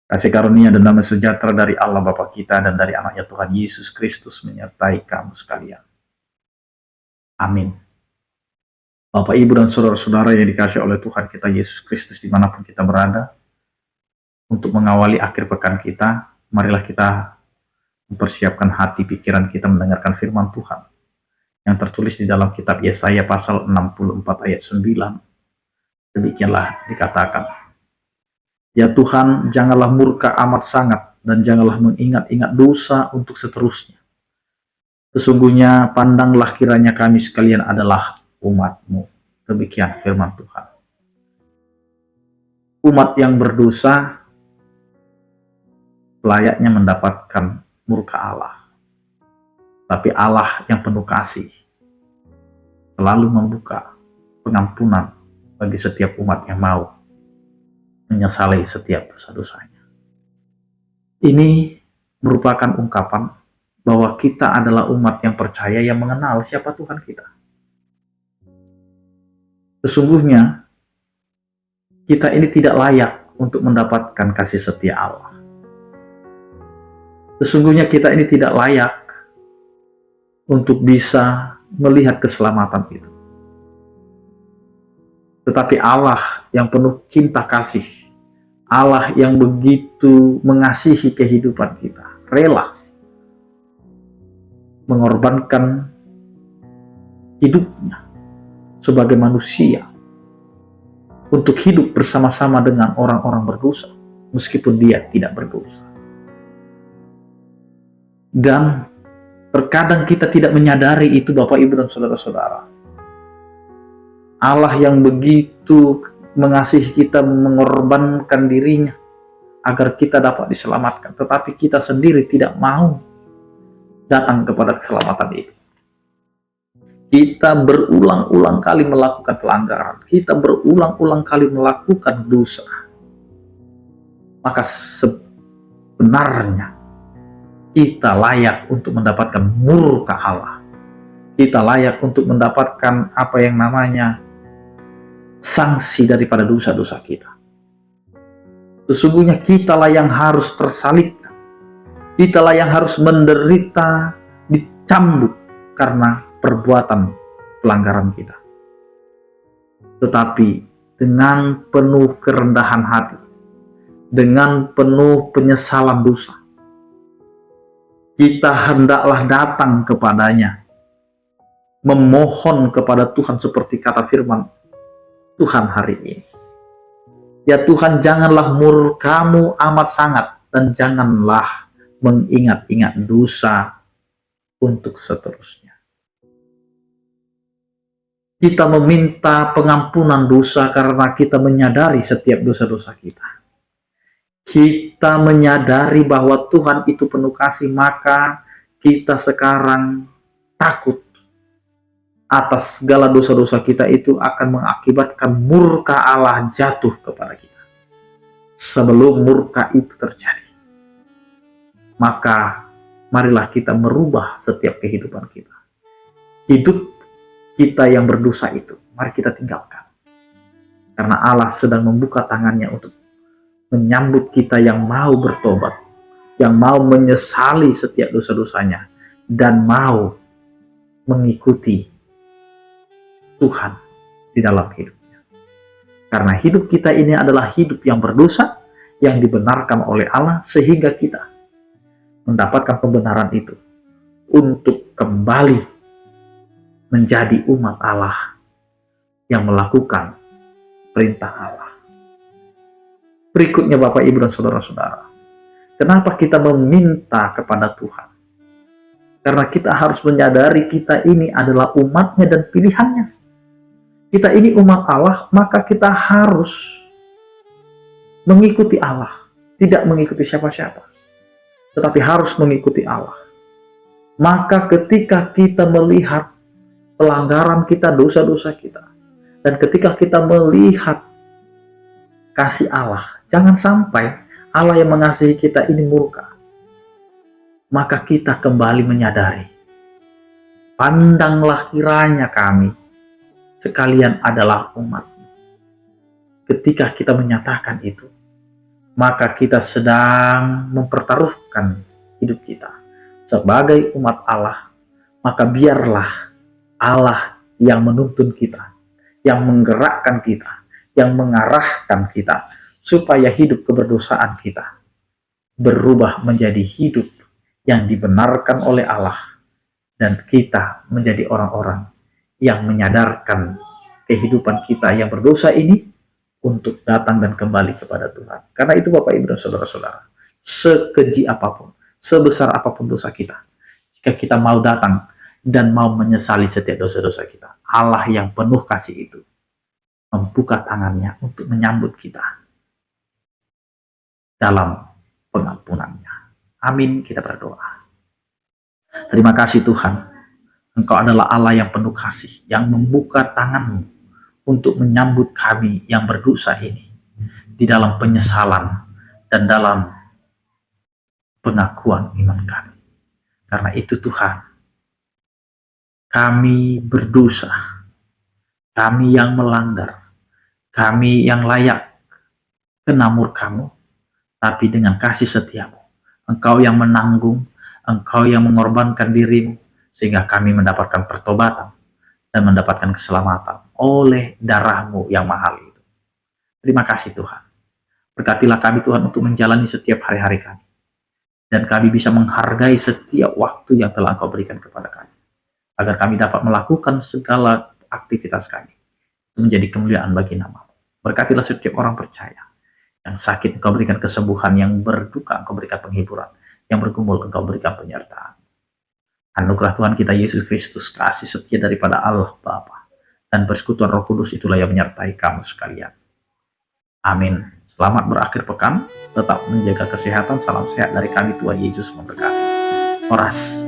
Kasih karunia dan damai sejahtera dari Allah Bapa kita dan dari anaknya Tuhan Yesus Kristus menyertai kamu sekalian. Amin. Bapak, Ibu, dan saudara-saudara yang dikasihi oleh Tuhan kita Yesus Kristus dimanapun kita berada, untuk mengawali akhir pekan kita, marilah kita mempersiapkan hati pikiran kita mendengarkan firman Tuhan yang tertulis di dalam kitab Yesaya pasal 64 ayat 9. Demikianlah dikatakan, "Ya Tuhan, janganlah murka amat sangat, dan janganlah mengingat-ingat dosa untuk seterusnya. Sesungguhnya pandanglah kiranya kami sekalian adalah umat-Mu." Demikian firman Tuhan. Umat yang berdosa layaknya mendapatkan murka Allah. Tapi Allah yang penuh kasih selalu membuka pengampunan bagi setiap umat yang mau menyesali setiap dosa-dosanya. Ini merupakan ungkapan bahwa kita adalah umat yang percaya, yang mengenal siapa Tuhan kita. Sesungguhnya kita ini tidak layak untuk mendapatkan kasih setia Allah. Sesungguhnya kita ini tidak layak untuk bisa melihat keselamatan itu. Tetapi Allah yang penuh cinta kasih, Allah yang begitu mengasihi kehidupan kita, rela mengorbankan hidupnya sebagai manusia untuk hidup bersama-sama dengan orang-orang berdosa, meskipun dia tidak berdosa. Dan terkadang kita tidak menyadari itu, Bapak, Ibu, dan saudara-saudara. Allah yang begitu mengasihi kita, mengorbankan dirinya agar kita dapat diselamatkan, tetapi kita sendiri tidak mau datang kepada keselamatan itu. Kita berulang-ulang kali melakukan pelanggaran, kita berulang-ulang kali melakukan dosa. Maka sebenarnya kita layak untuk mendapatkan murka Allah. Kita layak untuk mendapatkan apa yang namanya sanksi daripada dosa-dosa kita. Sesungguhnya kitalah yang harus tersalibkan. Kitalah yang harus menderita, dicambuk karena perbuatan pelanggaran kita. Tetapi dengan penuh kerendahan hati, dengan penuh penyesalan dosa, kita hendaklah datang kepadanya, memohon kepada Tuhan seperti kata firman Tuhan hari ini. Ya Tuhan, janganlah murka-Mu amat sangat, dan janganlah mengingat-ingat dosa untuk seterusnya. Kita meminta pengampunan dosa karena kita menyadari setiap dosa-dosa kita. Kita menyadari bahwa Tuhan itu penuh kasih, maka kita sekarang takut atas segala dosa-dosa kita itu akan mengakibatkan murka Allah jatuh kepada kita. Sebelum murka itu terjadi, maka marilah kita merubah setiap kehidupan kita. Hidup kita yang berdosa itu, mari kita tinggalkan. Karena Allah sedang membuka tangannya untuk menyambut kita yang mau bertobat, yang mau menyesali setiap dosa-dosanya, dan mau mengikuti Tuhan di dalam hidupnya. Karena hidup kita ini adalah hidup yang berdosa, yang dibenarkan oleh Allah, sehingga kita mendapatkan pembenaran itu untuk kembali menjadi umat Allah yang melakukan perintah Allah. Berikutnya, Bapak, Ibu, dan saudara-saudara, kenapa kita meminta kepada Tuhan? Karena kita harus menyadari kita ini adalah umatnya dan pilihannya. Kita ini umat Allah, maka kita harus mengikuti Allah. Tidak mengikuti siapa-siapa, tetapi harus mengikuti Allah. Maka ketika kita melihat pelanggaran kita, dosa-dosa kita, dan ketika kita melihat kasih Allah, jangan sampai Allah yang mengasihi kita ini murka. Maka kita kembali menyadari, pandanglah kiranya kami sekalian adalah umat. Ketika kita menyatakan itu, maka kita sedang mempertaruhkan hidup kita sebagai umat Allah. Maka biarlah Allah yang menuntun kita, yang menggerakkan kita, yang mengarahkan kita, supaya hidup keberdosaan kita berubah menjadi hidup yang dibenarkan oleh Allah, dan kita menjadi orang-orang yang menyadarkan kehidupan kita yang berdosa ini untuk datang dan kembali kepada Tuhan. Karena itu Bapak Ibu dan Saudara-saudara, sekeji apapun, sebesar apapun dosa kita, jika kita mau datang dan mau menyesali setiap dosa-dosa kita, Allah yang penuh kasih itu membuka tangannya untuk menyambut kita dalam pengampunannya. Amin, kita berdoa. Terima kasih Tuhan, Engkau adalah Allah yang penuh kasih, yang membuka tanganmu untuk menyambut kami yang berdosa ini di dalam penyesalan dan dalam pengakuan iman kami. Karena itu Tuhan, kami berdosa, kami yang melanggar, kami yang layak kena murka-Mu, tapi dengan kasih setiamu, Engkau yang menanggung, Engkau yang mengorbankan dirimu, sehingga kami mendapatkan pertobatan dan mendapatkan keselamatan oleh darah-Mu yang mahal itu. Terima kasih Tuhan. Berkatilah kami Tuhan untuk menjalani setiap hari-hari kami, dan kami bisa menghargai setiap waktu yang telah Engkau berikan kepada kami, agar kami dapat melakukan segala aktivitas kami menjadi kemuliaan bagi nama-Mu. Berkatilah setiap orang percaya. Yang sakit Engkau berikan kesembuhan, yang berduka Engkau berikan penghiburan, yang bergumul Engkau berikan penyertaan. Anugerah Tuhan kita Yesus Kristus, kasih setia daripada Allah Bapa, dan persekutuan Roh Kudus itulah yang menyertai kamu sekalian. Amin. Selamat berakhir pekan, tetap menjaga kesehatan, salam sehat dari kami, Tuhan Yesus memberkati. Horas.